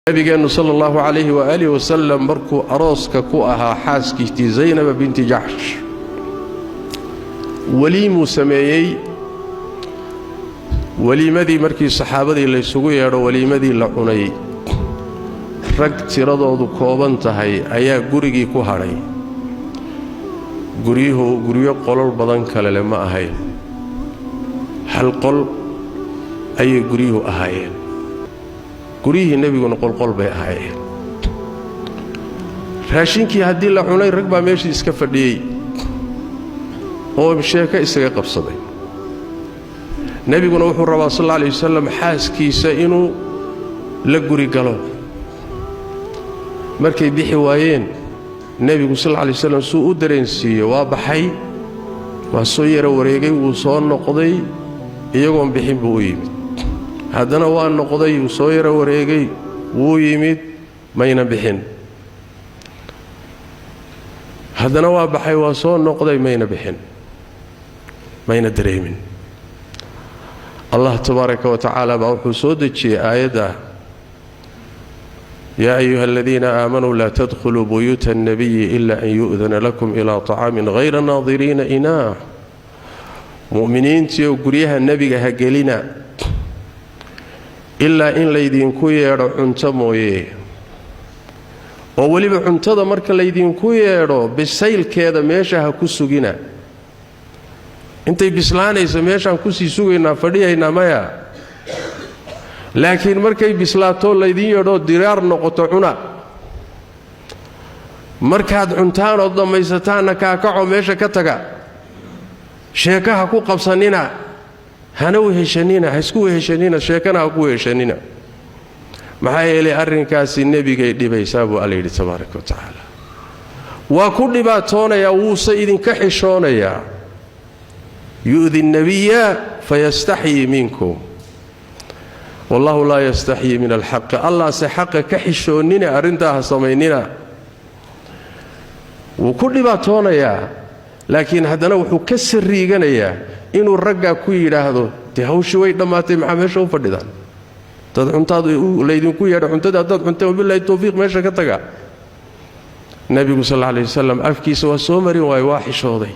نبينا صلى الله عليه وآله وسلم مركو أروسك كوأها حاسكي زينب بنت جحش وليم سميي وليمدي مركي الصحابة اللي يسوقوا وليمدي لعني رجت رضوا كوبنتهاي أيا جورجي كوهري جوريه قلل بدن كلا لما أهاي هل قل أي جوريه أهاي guriyihii nebiguna qolqol bay ahaayeen raashinkii haddii la cunay rag baa meeshii iska fadhiyey oo sheeko isaga qabsaday nebiguna wuxuu rabaa sallallahu alayhi wasallam xaaskiisa inuu la guri galo markay bixi waayeen nebigu sallallahu alayhi wasallam suu u dareensiiyey waa baxay waa soo yara wareegay wuu soo noqday iyagoon bixin buu u yimid haddana waa noqday uu soo yara wareegay wuu yimid mayna bixin haddana waa baxay waa soo noqday mayna bixin mayna dareemin allah tabaaraka wa tacaala baa wuxuu soo dejiyey aayadda yaa ayuha aladiina aamanuu laa tadkhuluu buyuuta annabiyi ila an yu'dana lakum ilaa طacaamin hayra naadiriina inaah mu'miniintiioo guryaha nebiga ha gelina ilaa in laydinku yeedho cunto mooye oo weliba cuntada marka laydinku yeedho bisaylkeeda meesha ha ku sugina intay bislaanayso meeshaan ku sii sugaynaa fadhiyaynaa maya laakiin markay bislaato laydin yeedho diraar noqoto cuna markaad cuntaan oo dhammaysataanna kaakaco meesha ka taga sheekaha ku qabsanina hana weheshanina ha isku weheshanina sheekana ha ku weheshanina maxaa yeelay arrinkaasi nebigay dhibaysaa buu alla yidhi tabaaraka wa tacaala waa ku dhibaatoonayaa wuuse idinka xishoonayaa yu'di الnabiya fayastaxyii minkum wallahu laa yastaxyii min alxaqi allahse xaqa ka xishoonnina arrintaa ha samaynina wuu ku dhibaatoonayaa laakiin haddana wuxuu ka sariiganayaa inuu raggaa ku yidhaahdo dee hawshii way dhammaatay maxaa meesha u fadhidaan dad cuntaad laydinku yeedha cuntada haddaad cunteen wabilaahi tawfiiq meesha ka taga nebigu sal alla alayh wasalam afkiisa waa soo marin waaye waa xishooday